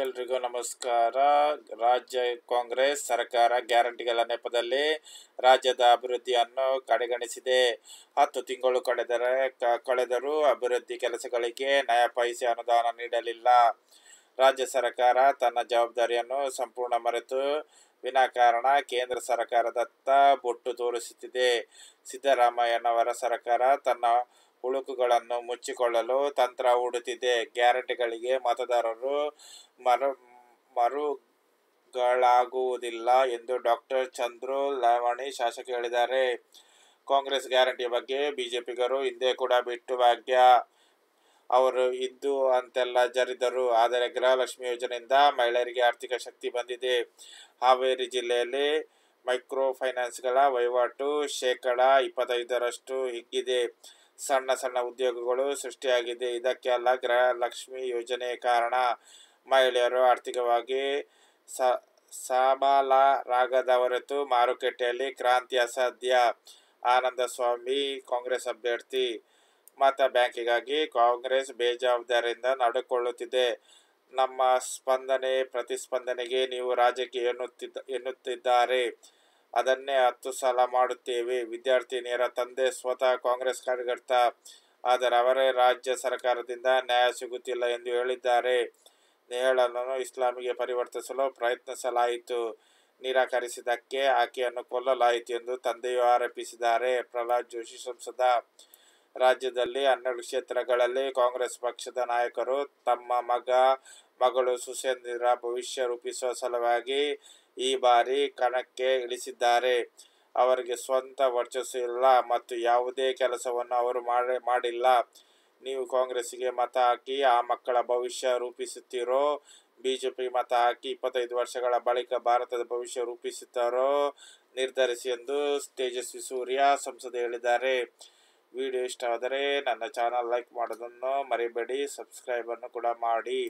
ಎಲ್ರಿಗೂ ನಮಸ್ಕಾರ. ರಾಜ್ಯ ಕಾಂಗ್ರೆಸ್ ಸರ್ಕಾರ ಗ್ಯಾರಂಟಿಗಳ ನೆಪದಲ್ಲಿ ರಾಜ್ಯದ ಅಭಿವೃದ್ಧಿಯನ್ನು ಕಡೆಗಣಿಸಿದೆ. 10 ತಿಂಗಳು ಕಳೆದರೂ ಅಭಿವೃದ್ಧಿ ಕೆಲಸಗಳಿಗೆ ನಯ ಪೈಸೆ ಅನುದಾನ ನೀಡಲಿಲ್ಲ. ರಾಜ್ಯ ಸರ್ಕಾರ ತನ್ನ ಜವಾಬ್ದಾರಿಯನ್ನು ಸಂಪೂರ್ಣ ಮರೆತು ವಿನಾಕಾರಣ ಕೇಂದ್ರ ಸರ್ಕಾರದತ್ತ ಬೊಟ್ಟು ತೋರಿಸುತ್ತಿದೆ. ಸಿದ್ದರಾಮಯ್ಯನವರ ಸರ್ಕಾರ ತನ್ನ ಹುಳುಕುಗಳನ್ನು ಮುಚ್ಚಿಕೊಳ್ಳಲು ತಂತ್ರ ಹೂಡುತ್ತಿದೆ. ಗ್ಯಾರಂಟಿಗಳಿಗೆ ಮತದಾರರು ಮರುಗಳಾಗುವುದಿಲ್ಲ ಎಂದು ಡಾಕ್ಟರ್ ಚಂದ್ರು ಲಾವಣಿ ಶಾಸಕ ಹೇಳಿದ್ದಾರೆ. ಕಾಂಗ್ರೆಸ್ ಗ್ಯಾರಂಟಿ ಬಗ್ಗೆ ಬಿಜೆಪಿಗರು ಹಿಂದೆ ಕೂಡ ಬಿಟ್ಟು ಭಾಗ್ಯ. ಅವರು ಇದ್ದು ಅಂತೆಲ್ಲ ಜರಿದರು. ಆದರೆ ಗೃಹಲಕ್ಷ್ಮಿ ಯೋಜನೆಯಿಂದ ಮಹಿಳೆಯರಿಗೆ ಆರ್ಥಿಕ ಶಕ್ತಿ ಬಂದಿದೆ. ಹಾವೇರಿ ಜಿಲ್ಲೆಯಲ್ಲಿ ಮೈಕ್ರೋ ಫೈನಾನ್ಸ್ಗಳ ವಹಿವಾಟು ಶೇಕಡಾ 25ರಷ್ಟು ಹಿಗ್ಗಿದೆ. ಸಣ್ಣ ಸಣ್ಣ ಉದ್ಯೋಗಗಳು ಸೃಷ್ಟಿಯಾಗಿದೆ. ಇದಕ್ಕೆಲ್ಲ ಗೃಹಲಕ್ಷ್ಮಿ ಯೋಜನೆ ಕಾರಣ. ಮಹಿಳೆಯರು ಆರ್ಥಿಕವಾಗಿ ಸಬಲರಾಗದ ಹೊರತು ಮಾರುಕಟ್ಟೆಯಲ್ಲಿ ಕ್ರಾಂತಿ ಅಸಾಧ್ಯ. ಆನಂದಸ್ವಾಮಿ ಕಾಂಗ್ರೆಸ್ ಅಭ್ಯರ್ಥಿ. ಮತ ಬ್ಯಾಂಕಿಗಾಗಿ ಕಾಂಗ್ರೆಸ್ ಬೇಜವಾಬ್ದಾರಿಯಿಂದ ನಡೆದುಕೊಳ್ಳುತ್ತಿದೆ. ನಮ್ಮ ಸ್ಪಂದನೆ ಪ್ರತಿಸ್ಪಂದನೆಗೆ ನೀವು ರಾಜಕೀಯ ಎನ್ನುತ್ತಿದ್ದಾರೆ. ಅದನ್ನೇ 10 ಸಲ ಮಾಡುತ್ತೇವೆ. ವಿದ್ಯಾರ್ಥಿನಿಯರ ತಂದೆ ಸ್ವತಃ ಕಾಂಗ್ರೆಸ್ ಕಾರ್ಯಕರ್ತ. ಆದರೆ ಅವರೇ ರಾಜ್ಯ ಸರ್ಕಾರದಿಂದ ನ್ಯಾಯ ಸಿಗುತ್ತಿಲ್ಲ ಎಂದು ಹೇಳಿದ್ದಾರೆ. ನೇಹಳನ್ನು ಇಸ್ಲಾಮಿಗೆ ಪರಿವರ್ತಿಸಲು ಪ್ರಯತ್ನಿಸಲಾಯಿತು. ನಿರಾಕರಿಸಿದ್ದಕ್ಕೆ ಆಕೆಯನ್ನು ಕೊಲ್ಲಲಾಯಿತು ಎಂದು ತಂದೆಯು ಆರೋಪಿಸಿದ್ದಾರೆ. ಪ್ರಹ್ಲಾದ್ ಜೋಶಿ ಸಂಸದ. ರಾಜ್ಯದಲ್ಲಿ 12 ಕ್ಷೇತ್ರಗಳಲ್ಲಿ ಕಾಂಗ್ರೆಸ್ ಪಕ್ಷದ ನಾಯಕರು ತಮ್ಮ ಮಗಳು ಸುಸಂಧ್ಯರ ಭವಿಷ್ಯ ರೂಪಿಸುವ ಸಲುವಾಗಿ ಈ ಬಾರಿ ಕಣಕ್ಕೆ ಇಳಿಸಿದ್ದಾರೆ. ಅವರಿಗೆ ಸ್ವಂತ ವರ್ಚಸ್ಸು ಇಲ್ಲ ಮತ್ತು ಯಾವುದೇ ಕೆಲಸವನ್ನು ಅವರು ಮಾಡಿಲ್ಲ. ನೀವು ಕಾಂಗ್ರೆಸ್ಸಿಗೆ ಮತ ಹಾಕಿ ಆ ಮಕ್ಕಳ ಭವಿಷ್ಯ ರೂಪಿಸುತ್ತೀರೋ, ಬಿಜೆಪಿ ಮತ ಹಾಕಿ 25 ವರ್ಷಗಳ ಬಳಿಕ ಭಾರತದ ಭವಿಷ್ಯ ರೂಪಿಸುತ್ತಾರೋ ನಿರ್ಧರಿಸಿ ಎಂದು ತೇಜಸ್ವಿ ಸೂರ್ಯ ಸಂಸದೆ ಹೇಳಿದ್ದಾರೆ. ವಿಡಿಯೋ ಇಷ್ಟವಾದರೆ ನನ್ನ ಚಾನಲ್ ಲೈಕ್ ಮಾಡೋದನ್ನು ಮರಿಬೇಡಿ. ಸಬ್ಸ್ಕ್ರೈಬ್ ಅನ್ನು ಕೂಡ ಮಾಡಿ.